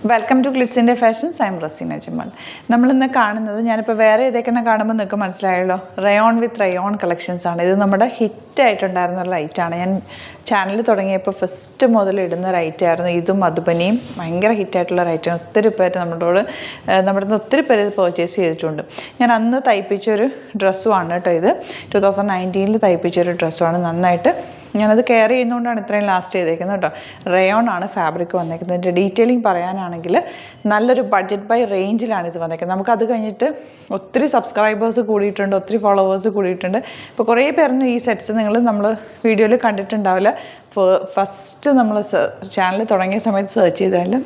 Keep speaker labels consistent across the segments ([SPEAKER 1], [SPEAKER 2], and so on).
[SPEAKER 1] Welcome to ഗ്ലിറ്റ്സിൻ്റെ fashions. I'm Razeena Jamal. നമ്മളിന്ന് കാണുന്നത്, ഞാനിപ്പോൾ വേറെ ഏതൊക്കെയെന്ന് കാണുമ്പോൾ നിങ്ങൾക്ക് മനസ്സിലായല്ലോ, റയോൺ വിത്ത് റയോൺ കളക്ഷൻസ് ആണ്. ഇത് നമ്മുടെ ഹിറ്റായിട്ടുണ്ടായിരുന്ന ഒരു ലൈറ്റാണ്. ഞാൻ ചാനൽ തുടങ്ങിയപ്പോൾ ഫസ്റ്റ് മുതൽ ഇടുന്ന ഒരു ഐറ്റമായിരുന്നു. ഇതും മധുബനിയും ഭയങ്കര ഹിറ്റായിട്ടുള്ള റൈറ്റാണ്. ഒത്തിരി പേര് നമ്മുടെ ഒത്തിരി പേര് ഇത് പർച്ചേസ് ചെയ്തിട്ടുണ്ട്. ഞാൻ അന്ന് തയ്പ്പിച്ചൊരു ഡ്രസ്സുമാണ് കേട്ടോ. ഇത് 2019 തയ്പ്പിച്ചൊരു ഡ്രസ്സുമാണ്. നന്നായിട്ട് ഞാനത് കെയർ ചെയ്യുന്നതുകൊണ്ടാണ് ഇത്രയും ലാസ്റ്റ് ചെയ്തേക്കുന്നത് കേട്ടോ. റയോൺ ആണ് ഫാബ്രിക് വന്നേക്കുന്നത്. ഇതിൻ്റെ ഡീറ്റെയിലിംഗ് പറയാനാണെങ്കിൽ നല്ലൊരു ബഡ്ജറ്റ് ബൈ റേഞ്ചിലാണ് ഇത് വന്നേക്കുന്നത്. നമുക്കത് കഴിഞ്ഞിട്ട് ഒത്തിരി സബ്സ്ക്രൈബേഴ്സ് കൂടിയിട്ടുണ്ട്, ഒത്തിരി ഫോളോവേഴ്സ് കൂടിയിട്ടുണ്ട്. ഇപ്പോൾ കുറേ പേരൊന്നും ഈ സെറ്റ്സ് നമ്മൾ വീഡിയോയിൽ കണ്ടിട്ടുണ്ടാവില്ല. ഫസ്റ്റ് നമ്മൾ ചാനൽ തുടങ്ങിയ സമയത്ത് സെർച്ച് ചെയ്താലും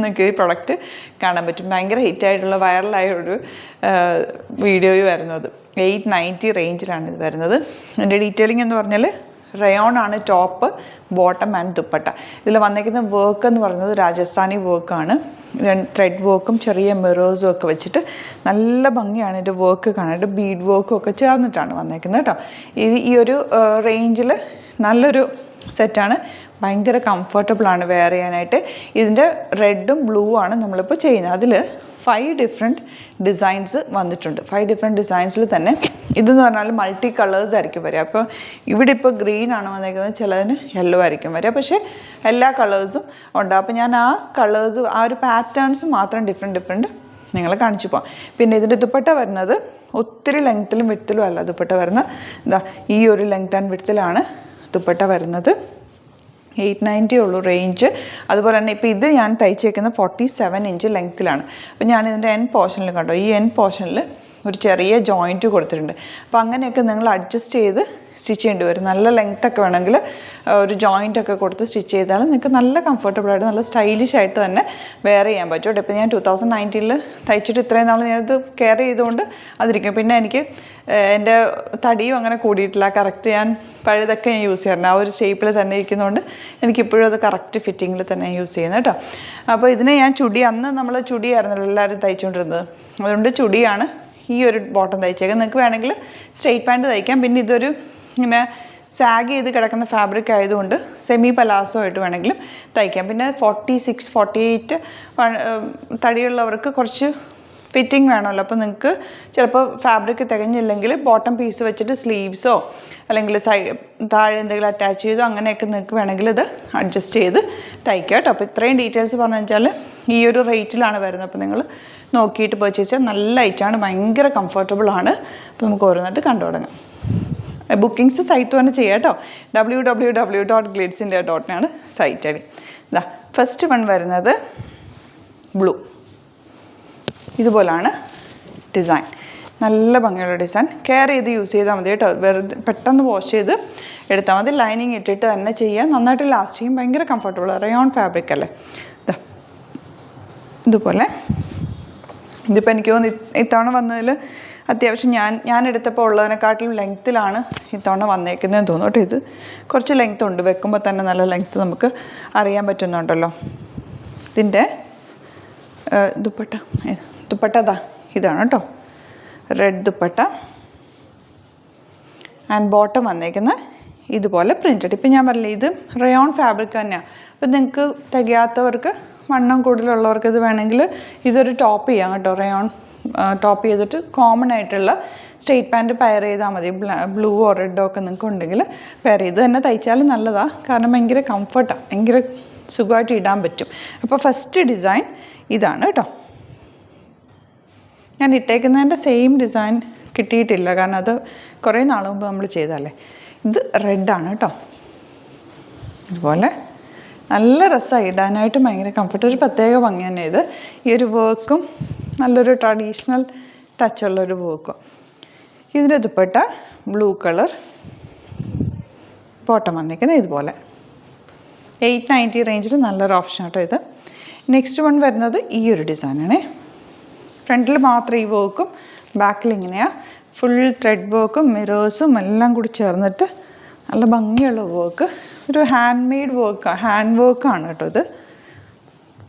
[SPEAKER 1] നിങ്ങൾക്ക് ഈ പ്രൊഡക്റ്റ് കാണാൻ പറ്റും. ഭയങ്കര ഹിറ്റായിട്ടുള്ള വൈറലായ ഒരു വീഡിയോയും ആയിരുന്നു അത്. 890 റേഞ്ചിലാണ് ഇത് വരുന്നത്. ഇതിൻ്റെ ഡീറ്റെയിലിംഗ് എന്ന് പറഞ്ഞാൽ റയോൺ ആണ് ടോപ്പ്, ബോട്ടം ആൻഡ് ദുപ്പട്ട. ഇതിൽ വന്നിരിക്കുന്ന വർക്ക് എന്ന് പറയുന്നത് രാജസ്ഥാനി വർക്കാണ്. ത്രെഡ് വർക്കും ചെറിയ മിറേഴ്സും ഒക്കെ വെച്ചിട്ട് നല്ല ഭംഗിയാണ് ഇതിൻ്റെ വർക്ക് കാണാനായിട്ട്. ബീഡ് വർക്കും ഒക്കെ ചേർന്നിട്ടാണ് വന്നേക്കുന്നത് കേട്ടോ. ഈ ഒരു റേഞ്ചിൽ നല്ലൊരു സെറ്റാണ്. ഭയങ്കര കംഫർട്ടബിളാണ് വെയർ ചെയ്യാനായിട്ട്. ഇതിൻ്റെ റെഡും ബ്ലൂ ആണ് നമ്മളിപ്പോൾ ചെയ്യുന്നത്. അതിൽ 5 ഡിഫറെൻറ്റ് ഡിസൈൻസ് വന്നിട്ടുണ്ട്. 5 ഡിഫറെൻറ്റ് ഡിസൈൻസിൽ തന്നെ ഇതെന്ന് പറഞ്ഞാൽ മൾട്ടി കളേഴ്സ് ആയിരിക്കും വരിക. അപ്പോൾ ഇവിടെ ഇപ്പോൾ ഗ്രീൻ ആണ് വന്നിരിക്കുന്നത്, ചിലതിന് യെല്ലോ ആയിരിക്കും വരിക. പക്ഷേ എല്ലാ കളേഴ്സും ഉണ്ട്. അപ്പോൾ ഞാൻ ആ കളേഴ്സ്, ആ ഒരു പാറ്റേൺസ് മാത്രം ഡിഫറെൻറ്റ് നിങ്ങളെ കാണിച്ചു പോകാം. പിന്നെ ഇതിൻ്റെ ദുപ്പട്ട വരുന്നത് ഒത്തിരി ലെങ്ത്തിലും വിഡ്ത്തിലും അല്ല ദുപ്പട്ട വരുന്നത്. ഇതാ ഈ ഒരു ലെങ്ത് ആൻഡ് വിഡ്ത്തിലാണ് ദുപ്പട്ട വരുന്നത്. 890 ഉള്ളൂ റേഞ്ച്. അതുപോലെ തന്നെ ഇപ്പോൾ ഇത് ഞാൻ തയ്ച്ചേക്കുന്നത് 47 ഇഞ്ച് ലെങ്ത്തിലാണ്. അപ്പോൾ ഞാനിതിൻ്റെ എൻ പോർഷനിൽ കണ്ടോ, ഈ എൻ പോർഷനിൽ ഒരു ചെറിയ ജോയിൻറ്റ് കൊടുത്തിട്ടുണ്ട്. അപ്പോൾ അങ്ങനെയൊക്കെ നിങ്ങൾ അഡ്ജസ്റ്റ് ചെയ്ത് സ്റ്റിച്ച് ചെയ്യേണ്ടി വരും. നല്ല ലെങ്ത്തൊക്കെ വേണമെങ്കിൽ ഒരു ജോയിൻ്റൊക്കെ കൊടുത്ത് സ്റ്റിച്ച് ചെയ്താൽ നിങ്ങൾക്ക് നല്ല കംഫർട്ടബിളായിട്ട് നല്ല സ്റ്റൈലിഷ് ആയിട്ട് തന്നെ വെയർ ചെയ്യാൻ പറ്റും കേട്ടോ. ഇപ്പോൾ ഞാൻ 2019 തയ്ച്ചിട്ട് ഇത്രയും നാൾ ഞാനത് കെയർ ചെയ്തുകൊണ്ട് അതിരിക്കും. പിന്നെ എനിക്ക് എൻ്റെ തടിയും അങ്ങനെ കൂടിയിട്ടില്ല. കറക്റ്റ് ഞാൻ പഴയതൊക്കെ ഞാൻ യൂസ് ചെയ്യാറുണ്ട്. ആ ഒരു ഷേപ്പിൽ തന്നെ ഇരിക്കുന്നതുകൊണ്ട് എനിക്കിപ്പോഴും അത് കറക്റ്റ് ഫിറ്റിങ്ങിൽ തന്നെ യൂസ് ചെയ്യുന്നത് കേട്ടോ. അപ്പോൾ ഇതിനെ ഞാൻ അന്ന് നമ്മൾ ചുടിയായിരുന്നല്ലോ എല്ലാവരും തയ്ച്ചുകൊണ്ടിരുന്നത്. അതുകൊണ്ട് ചുടിയാണ് ഈ ഒരു ബോട്ടം തയ്ച്ചേക്കുന്നത്. നിങ്ങൾക്ക് വേണമെങ്കിൽ സ്ട്രെയിറ്റ് പാൻറ്റ് തയ്ക്കാം. പിന്നെ ഇതൊരു ഇങ്ങനെ സാഗ് ചെയ്ത് കിടക്കുന്ന ഫാബ്രിക് ആയതുകൊണ്ട് സെമി പലാസോ ആയിട്ട് വേണമെങ്കിലും തയ്ക്കാം. പിന്നെ 46, 48 തടിയുള്ളവർക്ക് കുറച്ച് ഫിറ്റിംഗ് വേണമല്ലോ. അപ്പോൾ നിങ്ങൾക്ക് ചിലപ്പോൾ ഫാബ്രിക് തികഞ്ഞില്ലെങ്കിൽ ബോട്ടം പീസ് വെച്ചിട്ട് സ്ലീവ്സോ അല്ലെങ്കിൽ താഴെ എന്തെങ്കിലും അറ്റാച്ച് ചെയ്തോ അങ്ങനെയൊക്കെ നിങ്ങൾക്ക് വേണമെങ്കിൽ ഇത് അഡ്ജസ്റ്റ് ചെയ്ത് തയ്ക്കുക കേട്ടോ. അപ്പോൾ ഇത്രയും ഡീറ്റെയിൽസ് പറഞ്ഞു വെച്ചാൽ ഈ ഒരു റേറ്റിലാണ് വരുന്നത്. അപ്പോൾ നിങ്ങൾ നോക്കിയിട്ട് പർച്ചേസ് ചെയ്യാൻ നല്ല ഐറ്റാണ്, ഭയങ്കര കംഫർട്ടബിളാണ്. അപ്പോൾ നമുക്ക് ഓരോന്നായിട്ട് കണ്ടു തുടങ്ങാം. ബുക്കിങ്സ് സൈറ്റ് തന്നെ ചെയ്യാം കേട്ടോ. www.glitsindia.in site ID. ഇതാ ഫസ്റ്റ് വൺ വരുന്നത് ബ്ലൂ. ഇതുപോലാണ് ഡിസൈൻ. നല്ല ഭംഗിയുള്ള ഡിസൈൻ. കെയർ ചെയ്ത് യൂസ് ചെയ്താൽ മതി കേട്ടോ. വെറുതെ പെട്ടെന്ന് വാഷ് ചെയ്ത് എടുത്താൽ മതി. ലൈനിങ് ഇട്ടിട്ട് തന്നെ ചെയ്യാം. നന്നായിട്ട് ലാസ്റ്റ് ചെയ്യും. ഭയങ്കര കംഫർട്ടബിൾ. റയോൺ ഫാബ്രിക് അല്ലേ. ഇതുപോലെ ഇതിപ്പോൾ എനിക്ക് തോന്നുന്നു ഇത്തവണ വന്നതിൽ അത്യാവശ്യം ഞാൻ എടുത്തപ്പോൾ ഉള്ളതിനെക്കാട്ടിലും ലെങ്ത്തിലാണ് ഇത്തവണ വന്നേക്കുന്നതെന്ന് തോന്നുന്നു കേട്ടോ. ഇത് കുറച്ച് ലെങ്ത്ത് ഉണ്ട്. വെക്കുമ്പോൾ തന്നെ നല്ല ലെങ്ത്ത് നമുക്ക് അറിയാൻ പറ്റുന്നുണ്ടല്ലോ. ഇതിൻ്റെ ദുപ്പട്ട ഇതാണ് കേട്ടോ. റെഡ് ദുപ്പട്ട ആൻഡ് ബോട്ടം വന്നേക്കുന്ന ഇതുപോലെ പ്രിൻറ്റഡ്. ഇപ്പം ഞാൻ പറഞ്ഞില്ലേ, ഇത് റയോൺ ഫാബ്രിക് തന്നെയാണ്. അപ്പം നിങ്ങൾക്ക് തികയാത്തവർക്ക്, വണ്ണം കൂടുതലുള്ളവർക്ക് ഇത് വേണമെങ്കിൽ ഇതൊരു ടോപ്പ് ചെയ്യാം കേട്ടോ. റയോൺ ടോപ്പ് ചെയ്തിട്ട് കോമൺ ആയിട്ടുള്ള സ്ട്രെയിറ്റ് പാൻറ്റ് പെയർ ചെയ്താൽ മതി. ബ്ലൂവോ റെഡോ ഒക്കെ നിങ്ങൾക്ക് ഉണ്ടെങ്കിൽ പെയർ ചെയ്ത് തന്നെ തയ്ച്ചാൽ നല്ലതാണ്. കാരണം ഭയങ്കര കംഫർട്ടാണ്, ഭയങ്കര സുഖമായിട്ട് ഇടാൻ പറ്റും. അപ്പോൾ ഫസ്റ്റ് ഡിസൈൻ ഇതാണ് കേട്ടോ. ഞാൻ ഇട്ടേക്കുന്നതിൻ്റെ സെയിം ഡിസൈൻ കിട്ടിയിട്ടില്ല, കാരണം അത് കുറേ നാൾ മുമ്പ് നമ്മൾ ചെയ്തല്ലേ. ഇത് റെഡാണ് കേട്ടോ. ഇതുപോലെ നല്ല രസമായി ഇടാനായിട്ട്, ഭയങ്കര കംഫർട്ട്. ഒരു പ്രത്യേക ഭംഗി തന്നെ ഇത്. ഈ ഒരു വർക്കും നല്ലൊരു ട്രഡീഷണൽ ടച്ചുള്ളൊരു വർക്കും. ഇതിൻ്റെ ദുപ്പട്ട ബ്ലൂ കളർ, ബോട്ടം വന്നിരിക്കുന്നത് ഇതുപോലെ. 890 റേഞ്ചിൽ നല്ലൊരു ഓപ്ഷൻ കേട്ടോ ഇത്. നെക്സ്റ്റ് വൺ വരുന്നത് ഈ ഒരു ഡിസൈനാണേ. ഫ്രണ്ടിൽ മാത്രം ഈ വർക്കും ബാക്കിൽ ഇങ്ങനെയാണ്. ഫുൾ ത്രെഡ് വർക്കും മിറേഴ്സും എല്ലാം കൂടി ചേർന്നിട്ട് നല്ല ഭംഗിയുള്ള വർക്ക്. ഒരു ഹാൻഡ് മെയ്ഡ് വർക്കാണ്, ഹാൻഡ് വർക്കാണ് കേട്ടോ ഇത്.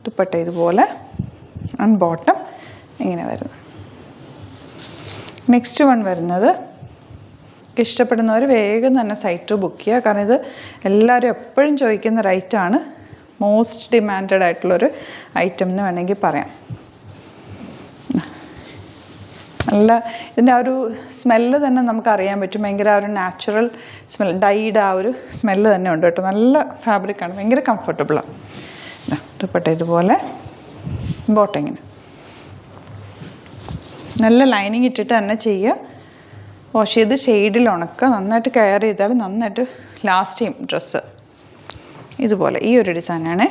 [SPEAKER 1] ദുപ്പട്ട ഇതുപോലെ ആൻഡ് ബോട്ടം ഇങ്ങനെ വരുന്നത്. നെക്സ്റ്റ് വൺ വരുന്നത് ഇഷ്ടപ്പെടുന്നവർ വേഗം തന്നെ സൈറ്റ് ബുക്ക് ചെയ്യുക. കാരണം ഇത് എല്ലാവരും എപ്പോഴും ചോദിക്കുന്ന റൈറ്റാണ്. മോസ്റ്റ് ഡിമാൻഡഡ് ആയിട്ടുള്ളൊരു ഐറ്റം എന്ന് വേണമെങ്കിൽ പറയാം. നല്ല ഇതിൻ്റെ ആ ഒരു സ്മെല്ല് തന്നെ നമുക്കറിയാൻ പറ്റും. ഭയങ്കര ആ ഒരു നാച്ചുറൽ സ്മെൽ, ഡൈഡ് ആ ഒരു സ്മെല്ല് തന്നെ ഉണ്ട് കേട്ടോ. നല്ല ഫാബ്രിക്കാണ്, ഭയങ്കര കംഫർട്ടബിളാണ്. ദുപ്പട്ട ഇതുപോലെ ബോട്ടിങ്ങിന് നല്ല ലൈനിങ് ഇട്ടിട്ട് തന്നെ ചെയ്യുക. വാഷ് ചെയ്ത് ഷെയ്ഡിൽ ഉണക്കുക. നന്നായിട്ട് കെയർ ചെയ്താൽ നന്നായിട്ട് ലാസ്റ്റ് ചെയ്യും ഡ്രസ്സ്. ഇതുപോലെ ഈ ഒരു ഡിസൈനാണ്.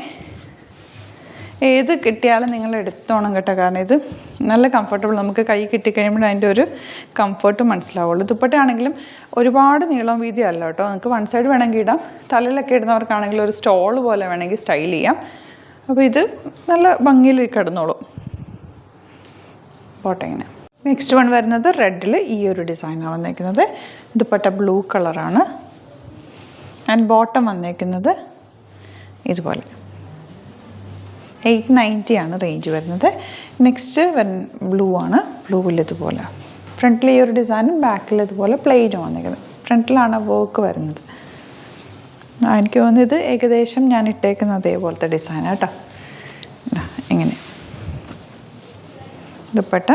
[SPEAKER 1] ഏത് കിട്ടിയാലും നിങ്ങൾ എടുത്തോണം കേട്ടോ. കാരണം ഇത് നല്ല കംഫർട്ടബിൾ. നമുക്ക് കൈ കിട്ടിക്കഴിയുമ്പോൾ അതിൻ്റെ ഒരു കംഫർട്ട് മനസ്സിലാവുള്ളൂ. ദുപ്പട്ടയാണെങ്കിലും ഒരുപാട് നീളം വീതി അല്ല കേട്ടോ. നിങ്ങൾക്ക് വൺ സൈഡ് വേണമെങ്കിൽ ഇടാം. തലയിലൊക്കെ ഇടുന്നവർക്കാണെങ്കിൽ ഒരു സ്റ്റോൾ പോലെ വേണമെങ്കിൽ സ്റ്റൈൽ ചെയ്യാം. അപ്പോൾ ഇത് നല്ല ഭംഗിയിൽ കിടന്നോളും. ബോട്ടിങ്ങിന് നെക്സ്റ്റ് വൺ വരുന്നത് റെഡിൽ ഈ ഒരു ഡിസൈനാണ് വന്നേക്കുന്നത്. ദുപ്പട്ട ബ്ലൂ കളറാണ്. ആൻഡ് ബോട്ടം വന്നേക്കുന്നത് ഇതുപോലെ 890 ആണ് റേഞ്ച് വരുന്നത്. നെക്സ്റ്റ് ബ്ലൂ ആണ്. ബ്ലൂവിൽ ഇതുപോലെ ഫ്രണ്ടിൽ ഈ ഒരു ഡിസൈനും ബാക്കിൽ ഇതുപോലെ പ്ലെയിനും വന്നേക്കുന്നത്. ഫ്രണ്ടിലാണ് വർക്ക് വരുന്നത്. എനിക്ക് തോന്നുന്നത് ഇത് ഏകദേശം ഞാൻ ഇട്ടേക്കുന്ന അതേപോലത്തെ ഡിസൈനാണ് കേട്ടോ. ഇങ്ങനെ dupatta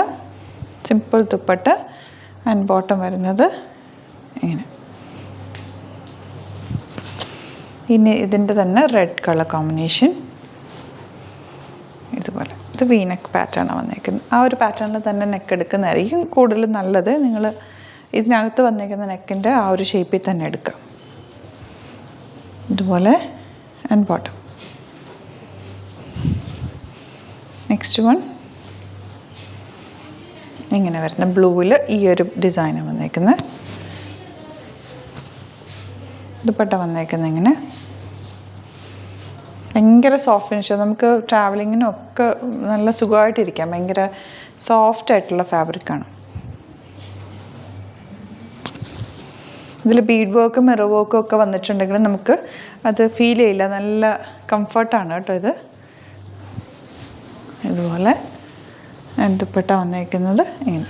[SPEAKER 1] simple dupatta and bottom വരുന്നത് ഇങ്ങനെ. ഇനി ഇതിൻ്റെ തന്നെ റെഡ് കളർ കോമ്പിനേഷൻ ഇതുപോലെ. ഇത് വീനെക്ക് പാറ്റേണാണ് വന്നേക്കുന്നത്. ആ ഒരു പാറ്റേണിൽ തന്നെ നെക്ക് എടുക്കുന്നതായിരിക്കും കൂടുതൽ നല്ലത്. നിങ്ങൾ ഇതിനകത്ത് വന്നേക്കുന്ന നെക്കിൻ്റെ ആ ഒരു ഷേപ്പിൽ തന്നെ എടുക്കുക. ഇതുപോലെ ആൻഡ് ബോട്ടം. നെക്സ്റ്റ് വൺ ഇങ്ങനെ വരുന്ന ബ്ലൂവിൽ ഈ ഒരു ഡിസൈനാണ് വന്നേക്കുന്നത്. ദുപ്പട്ട വന്നേക്കുന്നത് ഇങ്ങനെ ഭയങ്കര സോഫ്റ്റ് ഫിനിഷ്. നമുക്ക് ട്രാവലിങ്ങിനും ഒക്കെ നല്ല സുഖമായിട്ടിരിക്കാം. ഭയങ്കര സോഫ്റ്റ് ആയിട്ടുള്ള ഫാബ്രിക്കാണ്. ഇതിൽ ബീഡ് വർക്കും മിറർ വർക്കും ഒക്കെ വന്നിട്ടുണ്ടെങ്കിൽ നമുക്ക് അത് ഫീൽ ചെയ്യില്ല. നല്ല കംഫർട്ടാണ് കേട്ടോ ഇത്. ഇതുപോലെ ദുപ്പട്ട വന്നേക്കുന്നത് ഇങ്ങനെ.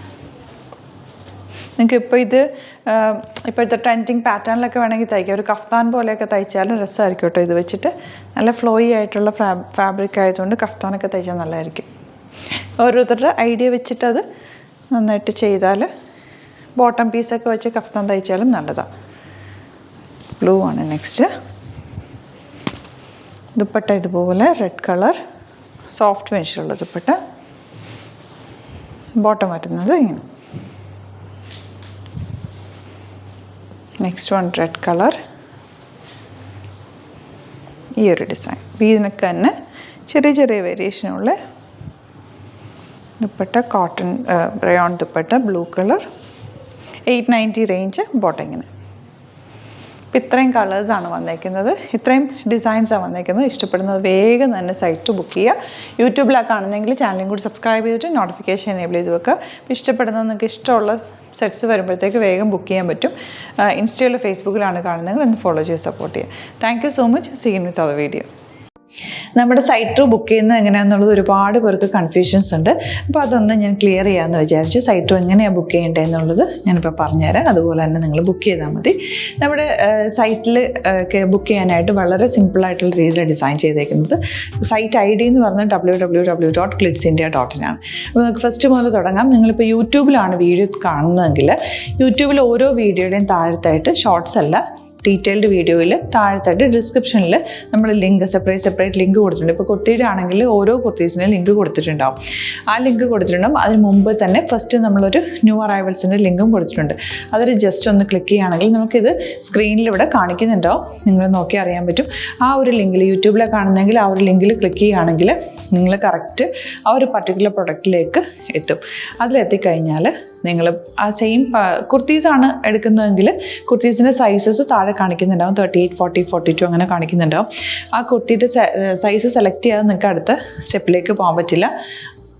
[SPEAKER 1] നിങ്ങൾക്ക് ഇപ്പോൾ ഇത് ഇപ്പോഴത്തെ ട്രെൻഡിങ് പാറ്റേണിലൊക്കെ വേണമെങ്കിൽ തയ്ക്കാം. ഒരു കഫ്താൻ പോലെയൊക്കെ തയ്ച്ചാലും രസമായിരിക്കും കേട്ടോ. ഇത് വെച്ചിട്ട് നല്ല ഫ്ലോയി ആയിട്ടുള്ള ഫാബ്രിക് ആയതുകൊണ്ട് കഫ്താനൊക്കെ തയ്ച്ചാൽ നല്ലതായിരിക്കും. ഓരോരുത്തരുടെ ഐഡിയ വെച്ചിട്ടത് നന്നായിട്ട് ചെയ്താൽ ബോട്ടം പീസൊക്കെ വെച്ച് കഫ്താൻ തയ്ച്ചാലും നല്ലതാണ്. ബ്ലൂ ആണ് നെക്സ്റ്റ്. ദുപ്പട്ട ഇതുപോലെ റെഡ് കളർ സോഫ്റ്റ് ഫിനിഷുള്ള ദുപ്പട്ട. ബോട്ടം വരുന്നത് ഇങ്ങനെ. നെക്സ്റ്റ് വൺ റെഡ് കളർ ഈ ഒരു ഡിസൈൻ. ഇതിനൊക്കെ തന്നെ ചെറിയ ചെറിയ വേരിയേഷനുള്ള dupatta. Cotton rayon dupatta blue colour. 890 range ബോട്ടിങ്ങിന്. അപ്പോൾ ഇത്രയും കളേഴ്സാണ് വന്നേക്കുന്നത്. ഇത്രയും ഡിസൈൻസാണ് വന്നേക്കുന്നത്. ഇഷ്ടപ്പെടുന്നത് വേഗം തന്നെ സൈറ്റ് ബുക്ക് ചെയ്യുക. യൂട്യൂബിലാണ് കാണുന്നതെങ്കിൽ ചാനലും കൂടി സബ്സ്ക്രൈബ് ചെയ്തിട്ട് നോട്ടിഫിക്കേഷൻ എനേബിൾ ചെയ്ത് വെക്കുക. അപ്പോൾ ഇഷ്ടപ്പെടുന്നത് നിങ്ങൾക്ക് ഇഷ്ടമുള്ള സെറ്റ്സ് വരുമ്പോഴത്തേക്ക് വേഗം ബുക്ക് ചെയ്യാൻ പറ്റും. ഇൻസ്റ്റയിലോ ഫേസ്ബുക്കിലാണ് കാണുന്നതെങ്കിൽ ഒന്ന് ഫോളോ ചെയ്ത് സപ്പോർട്ട് ചെയ്യുക. Thank you so much. See you with other video. നമ്മുടെ സൈറ്റ് ത്രൂ ബുക്ക് ചെയ്യുന്നത് എങ്ങനെയാണെന്നുള്ളത് ഒരുപാട് പേർക്ക് കൺഫ്യൂഷൻസ് ഉണ്ട്. അപ്പോൾ അതൊന്ന് ഞാൻ ക്ലിയർ ചെയ്യാമെന്ന് വിചാരിച്ചു. സൈറ്റ് ത്രൂ എങ്ങനെയാണ് ബുക്ക് ചെയ്യേണ്ടത് എന്നുള്ളത് ഞാനിപ്പോൾ പറഞ്ഞുതരാം. അതുപോലെ തന്നെ നിങ്ങൾ ബുക്ക് ചെയ്താൽ മതി. നമ്മുടെ സൈറ്റിൽ ബുക്ക് ചെയ്യാനായിട്ട് വളരെ സിമ്പിളായിട്ടുള്ള രീതിയിൽ ഡിസൈൻ ചെയ്തേക്കുന്നത്. സൈറ്റ് ഐ ഡി എന്ന് പറഞ്ഞാൽ www.glitzindia.in ആണ്. അപ്പോൾ നമുക്ക് ഫസ്റ്റ് മുതൽ തുടങ്ങാം. നിങ്ങളിപ്പോൾ യൂട്യൂബിലാണ് വീഡിയോ കാണുന്നതെങ്കിൽ യൂട്യൂബിൽ ഓരോ വീഡിയോയുടെയും താഴത്തായിട്ട് ഷോർട്സ് അല്ല, ഡീറ്റെയിൽഡ് വീഡിയോയിൽ താഴത്തായിട്ട് ഡിസ്ക്രിപ്ഷനിൽ നമ്മൾ ലിങ്ക് സെപ്പറേറ്റ് ലിങ്ക് കൊടുത്തിട്ടുണ്ട്. ഇപ്പോൾ കുർത്തിയുടെ ആണെങ്കിൽ ഓരോ കുർത്തീസിനും ലിങ്ക് കൊടുത്തിട്ടുണ്ടാവും. ആ ലിങ്ക് കൊടുത്തിട്ടുണ്ടാവും. അതിന് മുമ്പ് തന്നെ ഫസ്റ്റ് നമ്മളൊരു ന്യൂ അറൈവൽസിൻ്റെ ലിങ്കും കൊടുത്തിട്ടുണ്ട്. അതിൽ ജസ്റ്റ് ഒന്ന് ക്ലിക്ക് ചെയ്യുകയാണെങ്കിൽ നമുക്കിത് സ്ക്രീനിൽ ഇവിടെ കാണിക്കുന്നുണ്ടാവും. നിങ്ങൾ നോക്കി അറിയാൻ പറ്റും. ആ ഒരു ലിങ്കിൽ യൂട്യൂബിലെ കാണുന്നെങ്കിൽ ആ ഒരു ലിങ്കിൽ ക്ലിക്ക് ചെയ്യുകയാണെങ്കിൽ നിങ്ങൾ കറക്റ്റ് ആ ഒരു പർട്ടിക്കുലർ പ്രൊഡക്റ്റിലേക്ക് എത്തും. അതിലെത്തിക്കഴിഞ്ഞാൽ നിങ്ങൾ ആ സെയിം കുർത്തീസാണ് എടുക്കുന്നതെങ്കിൽ കുർത്തീസിൻ്റെ സൈസസ് താഴെ കാണിക്കുന്നുണ്ടാവും. 38, 40, 42 അങ്ങനെ കാണിക്കുന്നുണ്ടാവും. ആ കുർത്തിയുടെ സൈസ് സെലക്ട് ചെയ്യാതെ നിങ്ങൾക്ക് അടുത്ത സ്റ്റെപ്പിലേക്ക് പോകാൻ പറ്റില്ല.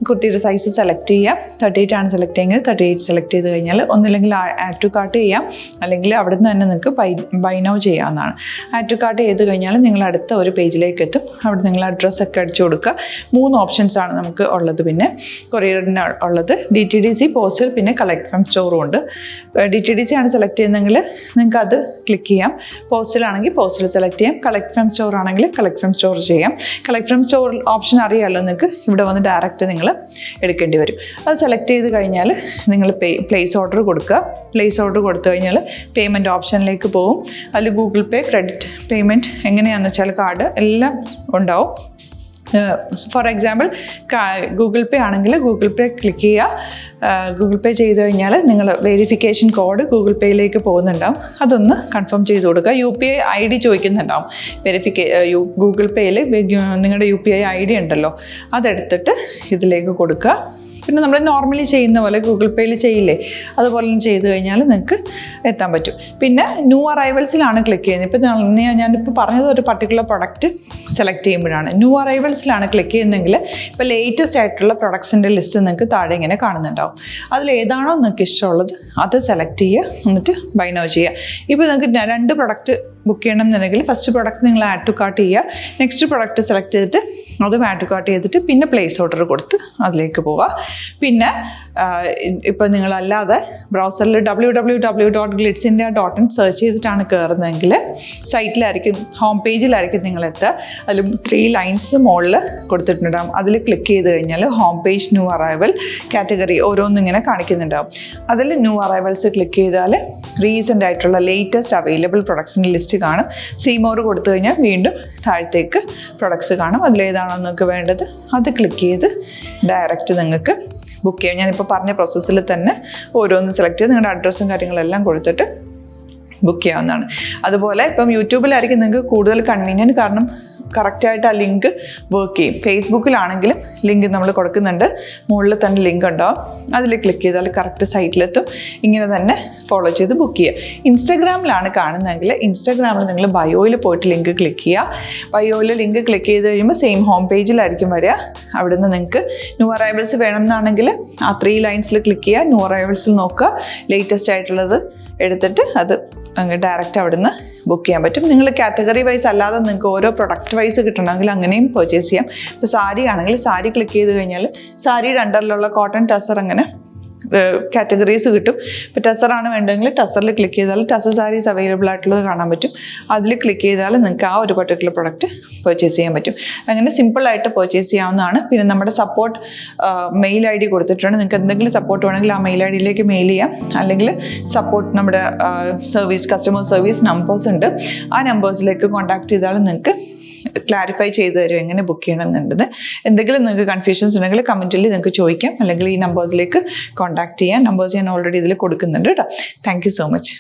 [SPEAKER 1] കുർത്തിയുടെ സൈസ് സെലക്ട് ചെയ്യാം. 38 ആണ് സെലക്ട് ചെയ്യുന്നത്. 38 സെലക്ട് ചെയ്ത് കഴിഞ്ഞാൽ ഒന്നില്ലെങ്കിൽ ആഡ് ടു കാർട്ട് ചെയ്യാം, അല്ലെങ്കിൽ അവിടെ നിന്ന് തന്നെ നിങ്ങൾക്ക് ബൈ നൗ ചെയ്യാവുന്നതാണ്. ആഡ് ടു കാർട്ട് ചെയ്ത് കഴിഞ്ഞാൽ നിങ്ങൾ അടുത്ത ഒരു പേജിലേക്ക് എത്തും. അവിടെ നിങ്ങൾ അഡ്രസ്സൊക്കെ അടിച്ചു കൊടുക്കുക. 3 ഓപ്ഷൻസ് ആണ് നമുക്ക് ഉള്ളത്. പിന്നെ കൊറിയറിന് ഉള്ളത് DTDC, പോസ്റ്റൽ, പിന്നെ കളക്ട് ഫ്രം സ്റ്റോറും ഉണ്ട്. DTDC ആണ് സെലക്ട് ചെയ്യുന്നതെങ്കിൽ നിങ്ങൾക്ക് അത് ക്ലിക്ക് ചെയ്യാം. പോസ്റ്റലാണെങ്കിൽ പോസ്റ്റൽ സെലക്ട് ചെയ്യാം. കളക്ട് ഫ്രം സ്റ്റോർ ആണെങ്കിൽ കളക്ട് ഫ്രം സ്റ്റോർ ചെയ്യാം. കളക്ട് ഫ്രം സ്റ്റോർ ഓപ്ഷൻ അറിയാമല്ലോ നിങ്ങൾക്ക്. ഇവിടെ വന്ന് ഡയറക്റ്റ് നിങ്ങൾ എടുക്കേണ്ടി വരും. അത് സെലക്ട് ചെയ്ത് കഴിഞ്ഞാൽ നിങ്ങൾ പ്ലേസ് ഓർഡർ കൊടുക്കുക. പ്ലേസ് ഓർഡർ കൊടുത്തു കഴിഞ്ഞാൽ പേയ്മെൻറ്റ് ഓപ്ഷനിലേക്ക് പോകും. അതിൽ ഗൂഗിൾ പേ, ക്രെഡിറ്റ് പേയ്മെൻറ്റ് എങ്ങനെയാണെന്ന് വെച്ചാൽ കാർഡ് എല്ലാം ഉണ്ടാവും. ഫോർ എക്സാമ്പിൾ ഗൂഗിൾ പേ ആണെങ്കിൽ ഗൂഗിൾ പേ ക്ലിക്ക് ചെയ്യുക. ഗൂഗിൾ പേ ചെയ്ത് കഴിഞ്ഞാൽ നിങ്ങൾ വെരിഫിക്കേഷൻ കോഡ് ഗൂഗിൾ പേയിലേക്ക് പോകുന്നുണ്ടാവും. അതൊന്ന് കൺഫേം ചെയ്ത് കൊടുക്കുക. UPI ID ചോദിക്കുന്നുണ്ടാവും. ഗൂഗിൾ പേയിൽ നിങ്ങളുടെ UPI ID ഉണ്ടല്ലോ, അതെടുത്തിട്ട് ഇതിലേക്ക് കൊടുക്കുക. പിന്നെ നമ്മൾ നോർമലി ചെയ്യുന്ന പോലെ ഗൂഗിൾ പേയിൽ ചെയ്യില്ലേ, അതുപോലെ ചെയ്ത് കഴിഞ്ഞാൽ നിങ്ങൾക്ക് എത്താൻ പറ്റും. പിന്നെ ന്യൂ അറൈവൽസിലാണ് ക്ലിക്ക് ചെയ്യുന്നത്. ഇപ്പോൾ ഞാനിപ്പോൾ പറഞ്ഞത് ഒരു പർട്ടിക്കുലർ പ്രൊഡക്റ്റ് സെലക്ട് ചെയ്യുമ്പോഴാണ്. ന്യൂ അറൈവൽസിലാണ് ക്ലിക്ക് ചെയ്യുന്നതെങ്കിൽ ഇപ്പോൾ ലേറ്റസ്റ്റ് ആയിട്ടുള്ള പ്രൊഡക്ട്സിൻ്റെ ലിസ്റ്റ് നിങ്ങൾക്ക് താഴെ ഇങ്ങനെ കാണുന്നുണ്ടാവും. അതിലേതാണോ നിങ്ങൾക്ക് ഇഷ്ടമുള്ളത് അത് സെലക്ട് ചെയ്യുക, എന്നിട്ട് ബൈ നൗ ചെയ്യുക. ഇപ്പോൾ നിങ്ങൾക്ക് 2 പ്രൊഡക്റ്റ് ബുക്ക് ചെയ്യണം എന്നുണ്ടെങ്കിൽ ഫസ്റ്റ് പ്രൊഡക്റ്റ് നിങ്ങൾ ആഡ് ടു കാർട്ട് ചെയ്യുക. നെക്സ്റ്റ് പ്രൊഡക്റ്റ് സെലക്ട് ചെയ്തിട്ട് അതും ആഡ് ടു കാർട്ട് ചെയ്തിട്ട് പിന്നെ പ്ലേസ് ഓർഡർ കൊടുത്ത് അതിലേക്ക് പോവുക. പിന്നെ ഇപ്പോൾ നിങ്ങളല്ലാതെ ബ്രൗസറിൽ www.glitzindia.in സെർച്ച് ചെയ്തിട്ടാണ് കയറുന്നതെങ്കിൽ സൈറ്റിലായിരിക്കും, ഹോം പേജിലായിരിക്കും നിങ്ങളെത്തുക. അതിൽ 3 ലൈൻസ് മുകളിൽ കൊടുത്തിട്ടുണ്ടാകും. അതിൽ ക്ലിക്ക് ചെയ്ത് കഴിഞ്ഞാൽ home page, new arrival, category ഓരോന്നും ഇങ്ങനെ കാണിക്കുന്നുണ്ടാവും. അതിൽ ന്യൂ അറൈവൽസ് ക്ലിക്ക് ചെയ്താൽ റീസെൻ്റ് ആയിട്ടുള്ള ലേറ്റസ്റ്റ് അവൈലബിൾ പ്രൊഡക്ട്സിൻ്റെ ലിസ്റ്റ് കാണും. സീമോർ കൊടുത്തു കഴിഞ്ഞാൽ വീണ്ടും താഴത്തേക്ക് പ്രൊഡക്ട്സ് കാണും. അതിലേതാണോ നിങ്ങൾക്ക് വേണ്ടത് അത് ക്ലിക്ക് ചെയ്ത് ഡയറക്റ്റ് നിങ്ങൾക്ക് ബുക്ക് ചെയ്യാം. ഞാനിപ്പോൾ പറഞ്ഞ പ്രോസസ്സിൽ തന്നെ ഓരോന്ന് സെലക്ട് ചെയ്ത് നിങ്ങളുടെ അഡ്രസ്സും കാര്യങ്ങളെല്ലാം കൊടുത്തിട്ട് ബുക്ക് ചെയ്യാവുന്നതാണ്. അതുപോലെ ഇപ്പം യൂട്യൂബിലായിരിക്കും നിങ്ങൾക്ക് കൂടുതൽ കൺവീനിയൻറ്റ്, കാരണം കറക്റ്റായിട്ട് ആ ലിങ്ക് വർക്ക് ചെയ്യും. ഫേസ്ബുക്കിലാണെങ്കിലും ലിങ്ക് നമ്മൾ കൊടുക്കുന്നുണ്ട്, മുകളിൽ തന്നെ ലിങ്ക് ഉണ്ടാവും. അതിൽ ക്ലിക്ക് ചെയ്താൽ കറക്റ്റ് സൈറ്റിലെത്തും. ഇങ്ങനെ തന്നെ ഫോളോ ചെയ്ത് ബുക്ക് ചെയ്യുക. ഇൻസ്റ്റാഗ്രാമിലാണ് കാണുന്നതെങ്കിൽ ഇൻസ്റ്റാഗ്രാമിൽ നിങ്ങൾ ബയോയിൽ പോയിട്ട് ലിങ്ക് ക്ലിക്ക് ചെയ്യുക. ബയോയിൽ ലിങ്ക് ക്ലിക്ക് ചെയ്ത് കഴിയുമ്പോൾ സെയിം ഹോം പേജിലായിരിക്കും വരിക. അവിടെ നിന്ന് നിങ്ങൾക്ക് ന്യൂ അറൈവൽസ് വേണമെന്നാണെങ്കിൽ ആ 3 ലൈൻസിൽ ക്ലിക്ക് ചെയ്യുക. ന്യൂ അറൈവൽസിൽ നോക്കുക, ലേറ്റസ്റ്റ് ആയിട്ടുള്ളത് എടുത്തിട്ട് അത് അങ്ങ് ഡയറക്റ്റ് അവിടെ നിന്ന് ബുക്ക് ചെയ്യാൻ പറ്റും. നിങ്ങൾ കാറ്റഗറി വൈസ് അല്ലാതെ നിങ്ങൾക്ക് ഓരോ പ്രൊഡക്റ്റ് വൈസ് കിട്ടണമെങ്കിൽ അങ്ങനെയും പർച്ചേസ് ചെയ്യാം. ഇപ്പോൾ സാരി ആണെങ്കിൽ സാരി ക്ലിക്ക് ചെയ്ത് കഴിഞ്ഞാൽ സാരിയുടെ അണ്ടറിലുള്ള കോട്ടൺ, ടസർ അങ്ങനെ കാറ്റഗറീസ് കിട്ടും. ഇപ്പോൾ ടസറാണ് വേണ്ടതെങ്കിൽ ടസറിൽ ക്ലിക്ക് ചെയ്താൽ ടസർ സാരീസ് അവൈലബിൾ ആയിട്ടുള്ളത് കാണാൻ പറ്റും. അതിൽ ക്ലിക്ക് ചെയ്താൽ നിങ്ങൾക്ക് ആ ഒരു പർട്ടിക്കുലർ പ്രൊഡക്റ്റ് പർച്ചേസ് ചെയ്യാൻ പറ്റും. അങ്ങനെ സിമ്പിളായിട്ട് പർച്ചേസ് ചെയ്യാവുന്നതാണ്. പിന്നെ നമ്മുടെ സപ്പോർട്ട് മെയിൽ ID കൊടുത്തിട്ടുണ്ട്. നിങ്ങൾക്ക് എന്തെങ്കിലും സപ്പോർട്ട് വേണമെങ്കിൽ ആ മെയിൽ IDയിലേക്ക് മെയിൽ ചെയ്യാം. അല്ലെങ്കിൽ സപ്പോർട്ട് നമ്മുടെ കസ്റ്റമർ സർവീസ് നമ്പേഴ്സ് ഉണ്ട്. ആ നമ്പേഴ്സിലേക്ക് കോൺടാക്ട് ചെയ്താൽ നിങ്ങൾക്ക് ക്ലാരിഫൈ ചെയ്ത് തരും എങ്ങനെ ബുക്ക് ചെയ്യണം എന്നുള്ളത്. എന്തെങ്കിലും നിങ്ങൾക്ക് കൺഫ്യൂഷൻസ് ഉണ്ടെങ്കിൽ കമൻറ്റിൽ നിങ്ങൾക്ക് ചോദിക്കാം, അല്ലെങ്കിൽ ഈ നമ്പേഴ്സിലേക്ക് കോൺടാക്ട് ചെയ്യാം. നമ്പേഴ്സ് ഞാൻ ഓൾറെഡി ഇതിൽ കൊടുക്കുന്നുണ്ട് കേട്ടോ. Thank you so much.